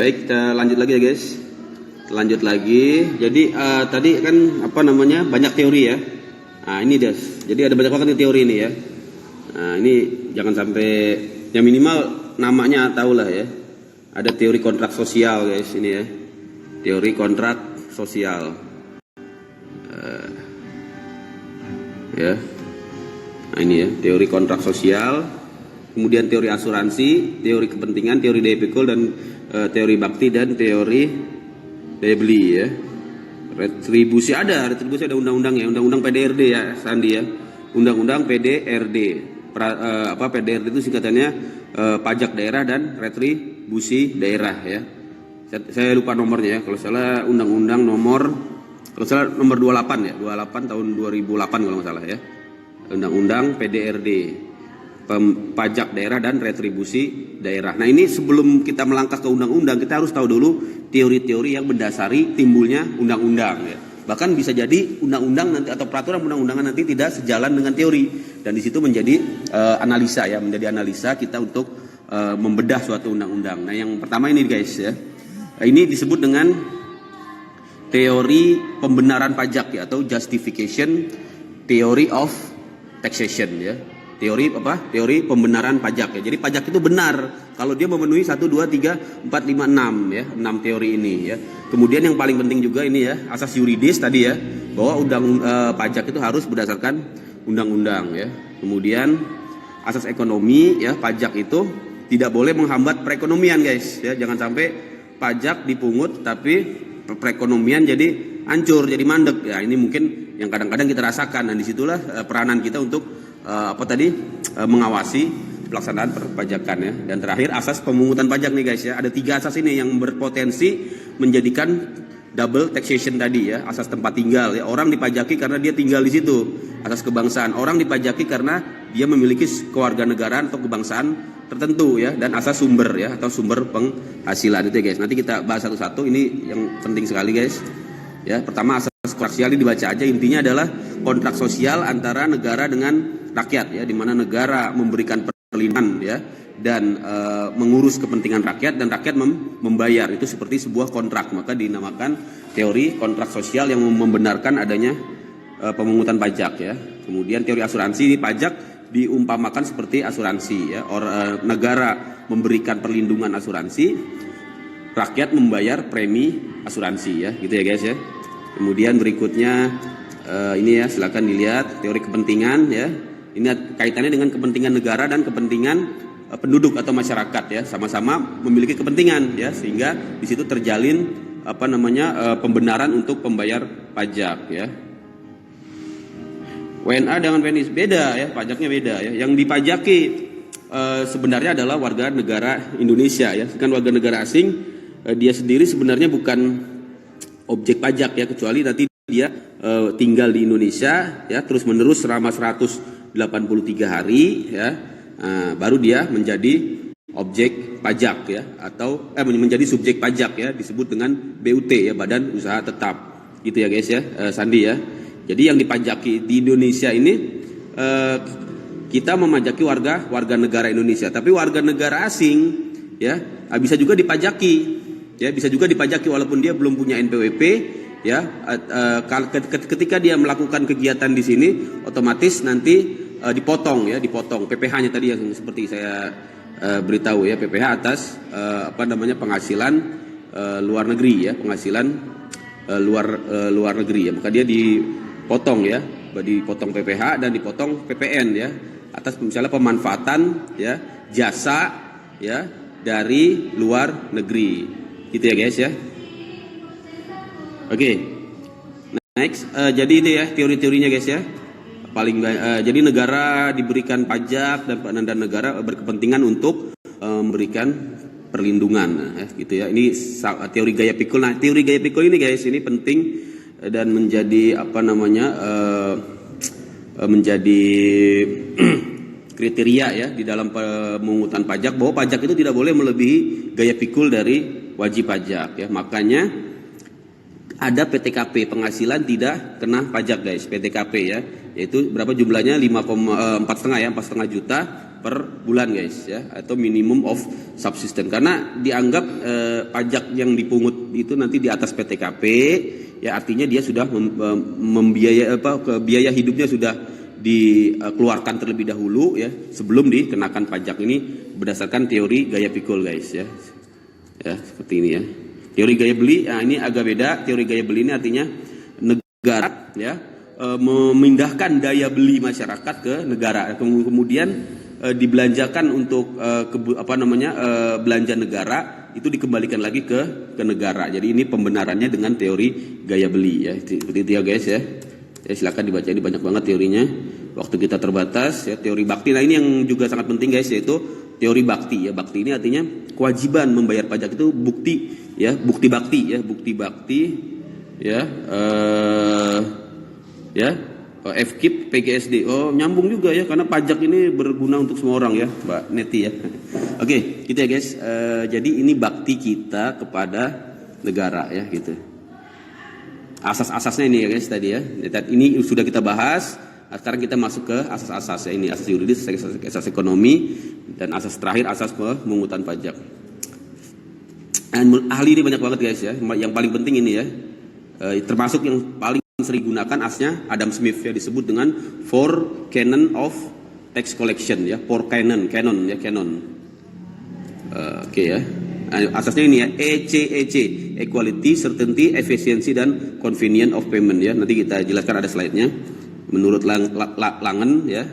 Baik, kita lanjut lagi ya guys. Lanjut lagi. Jadi tadi kan banyak teori ya. Nah ini deh. Jadi ada banyak banget nih teori ini ya. Nah ini jangan sampai yang minimal namanya tahu lah ya. Ada teori kontrak sosial guys ini ya. Teori kontrak sosial. Ya. Nah ini ya teori kontrak sosial. Kemudian teori asuransi, teori kepentingan, teori daya pikul, dan teori bakti, dan teori daya beli ya. Retribusi ada undang-undang ya, undang-undang PDRD ya Sandi ya. Undang-undang PDRD. PDRD itu singkatannya pajak daerah dan retribusi daerah ya. Saya lupa nomornya ya, kalau salah undang-undang nomor 28 ya, 28 tahun 2008 kalau nggak salah ya. Undang-undang PDRD. Pajak daerah dan retribusi daerah. Nah ini sebelum kita melangkah ke undang-undang, kita harus tahu dulu teori-teori yang mendasari timbulnya undang-undang ya. Bahkan bisa jadi undang-undang nanti atau peraturan undang-undangan nanti tidak sejalan dengan teori, dan di situ menjadi analisa ya, menjadi analisa kita untuk membedah suatu undang-undang. Nah yang pertama ini guys ya, ini disebut dengan teori pembenaran pajak ya, atau justification theory of taxation ya. Teori pembenaran pajak ya. Jadi pajak itu benar kalau dia memenuhi 1, 2, 3, 4, 5, 6 ya. 6 teori ini ya. Kemudian yang paling penting juga ini ya, asas yuridis tadi ya, bahwa pajak itu harus berdasarkan undang-undang ya. Kemudian asas ekonomi ya, pajak itu tidak boleh menghambat perekonomian guys ya. Jangan sampai pajak dipungut tapi perekonomian jadi hancur, jadi mandek ya. Ini mungkin yang kadang-kadang kita rasakan, dan disitulah peranan kita untuk mengawasi pelaksanaan perpajakan ya. Dan terakhir asas pemungutan pajak nih guys ya. Ada 3 asas ini yang berpotensi menjadikan double taxation tadi ya. Asas tempat tinggal ya, orang dipajaki karena dia tinggal di situ. Asas kebangsaan, orang dipajaki karena dia memiliki kewarganegaraan atau kebangsaan tertentu ya. Dan asas sumber ya, atau sumber penghasilan itu ya guys. Nanti kita bahas satu-satu, ini yang penting sekali guys ya. Pertama asas kontrak sosial, ini dibaca aja, intinya adalah kontrak sosial antara negara dengan rakyat ya, di mana negara memberikan perlindungan ya, dan mengurus kepentingan rakyat, dan rakyat membayar. Itu seperti sebuah kontrak, maka dinamakan teori kontrak sosial yang membenarkan adanya pemungutan pajak ya. Kemudian teori asuransi, ini pajak diumpamakan seperti asuransi ya. Negara memberikan perlindungan asuransi, rakyat membayar premi asuransi ya, gitu ya guys ya. Kemudian berikutnya ini ya, silakan dilihat teori kepentingan ya. Ini kaitannya dengan kepentingan negara dan kepentingan penduduk atau masyarakat ya, sama-sama memiliki kepentingan ya, sehingga di situ terjalin pembenaran untuk pembayar pajak ya. WNA dengan PNI beda ya, pajaknya beda ya. Yang dipajaki sebenarnya adalah warga negara Indonesia ya. Kan warga negara asing dia sendiri sebenarnya bukan objek pajak ya, kecuali nanti dia tinggal di Indonesia ya terus menerus selama 183 hari ya, baru dia menjadi objek pajak ya, atau menjadi subjek pajak ya, disebut dengan BUT ya, Badan Usaha Tetap, gitu ya guys ya, Sandi ya. Jadi yang dipajaki di Indonesia ini kita memajaki warga negara Indonesia, tapi warga negara asing ya bisa juga dipajaki ya, bisa juga dipajaki walaupun dia belum punya NPWP ya. Ketika dia melakukan kegiatan di sini, otomatis nanti dipotong PPh-nya tadi yang seperti saya beritahu ya, PPh atas penghasilan luar negeri ya, penghasilan luar negeri ya, maka dia dipotong ya, dipotong PPh dan dipotong PPN ya, atas misalnya pemanfaatan ya jasa ya dari luar negeri, gitu ya guys ya. Oke. Next, jadi itu ya teori-teorinya guys ya. Jadi negara diberikan pajak, dan negara berkepentingan untuk memberikan perlindungan ya, gitu ya. Ini teori gaya pikul. Nah, teori gaya pikul ini guys, ini penting dan menjadi menjadi kriteria ya di dalam pemungutan pajak, bahwa pajak itu tidak boleh melebihi gaya pikul dari wajib pajak ya. Makanya ada PTKP, penghasilan tidak kena pajak guys, PTKP ya, yaitu berapa jumlahnya, 4,5 juta per bulan guys ya, atau minimum of subsistence, karena dianggap pajak yang dipungut itu nanti di atas PTKP ya, artinya dia sudah biaya hidupnya sudah dikeluarkan terlebih dahulu ya sebelum dikenakan pajak. Ini berdasarkan teori gaya pikul guys ya. Ya, seperti ini ya. Teori gaya beli, nah ini agak beda. Teori gaya beli ini artinya negara ya memindahkan daya beli masyarakat ke negara, kemudian dibelanjakan untuk belanja negara, itu dikembalikan lagi ke negara. Jadi ini pembenarannya dengan teori gaya beli ya. Seperti itu ya guys ya. Ya silakan dibaca, ini banyak banget teorinya. Waktu kita terbatas ya. Teori bakti. Nah ini yang juga sangat penting guys, yaitu teori bakti ya. Bakti ini artinya kewajiban membayar pajak itu bukti ya, bukti bakti ya, bukti bakti ya. FKIP, PGSD. Oh, nyambung juga ya, karena pajak ini berguna untuk semua orang ya, Mbak Neti ya. Oke, gitu ya guys. Jadi ini bakti kita kepada negara ya gitu. Asas-asasnya ini ya guys tadi ya. Ini sudah kita bahas. Sekarang kita masuk ke asas-asas ya. Ini asas yuridis, asas ekonomi, dan asas terakhir asas pemungutan pajak. Ahli ini banyak banget guys ya. Yang paling penting ini ya, termasuk yang paling sering gunakan asnya Adam Smith ya, disebut dengan Four Canon of Tax Collection ya, Four Canon ya, canon. Oke ya. Asasnya ini ya, ECEC, Equality, Certainty, Efficiency, dan Convenience of Payment ya. Nanti kita jelaskan, ada slide-nya. Menurut Langen ya,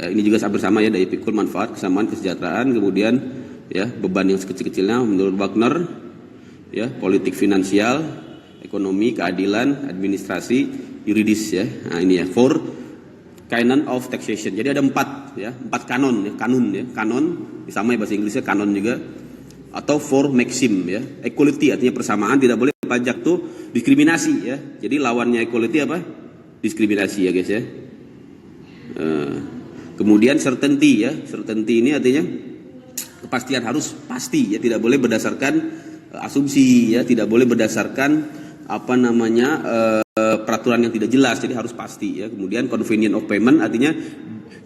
ini juga hampir sama ya, daya pikul, manfaat, kesamaan, kesejahteraan, kemudian ya beban yang sekecil-kecilnya menurut Wagner ya, politik finansial, ekonomi, keadilan, administrasi, yuridis ya. Nah ini ya, Four Canon of Taxation. Jadi ada 4 ya, 4 kanon ya, kanon sama ya, bahasa Inggrisnya kanon juga, atau Four Maxim ya. Equality artinya persamaan, tidak boleh pajak tuh diskriminasi ya. Jadi lawannya equality apa? Diskriminasi ya guys ya. Kemudian certainty ya, certainty ini artinya kepastian, harus pasti ya, tidak boleh berdasarkan asumsi ya, tidak boleh berdasarkan peraturan yang tidak jelas, jadi harus pasti ya. Kemudian convenient of payment artinya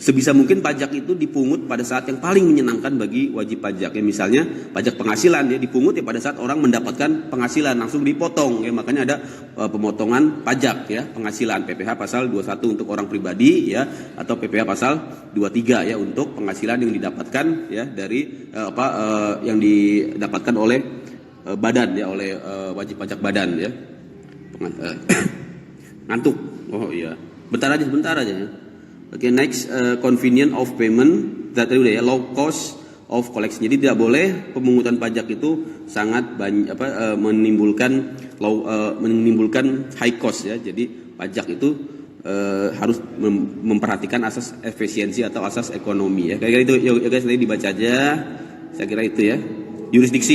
sebisa mungkin pajak itu dipungut pada saat yang paling menyenangkan bagi wajib pajak ya. Misalnya pajak penghasilan ya, dipungut ya pada saat orang mendapatkan penghasilan, langsung dipotong ya. Makanya ada pemotongan pajak ya, penghasilan, PPh pasal 21 untuk orang pribadi ya, atau PPh pasal 23 ya untuk penghasilan yang didapatkan ya dari yang didapatkan oleh badan ya, oleh wajib pajak badan ya. Ngantuk. Oh iya. Bentar aja ya. Oke, next, convenient of payment, tadi udah ya, low cost of collection. Jadi tidak boleh pemungutan pajak itu sangat banyak menimbulkan high cost ya. Jadi pajak itu harus memperhatikan asas efisiensi atau asas ekonomi ya. Kayak itu ya guys, nanti dibaca aja. Saya kira itu ya. Yurisdiksi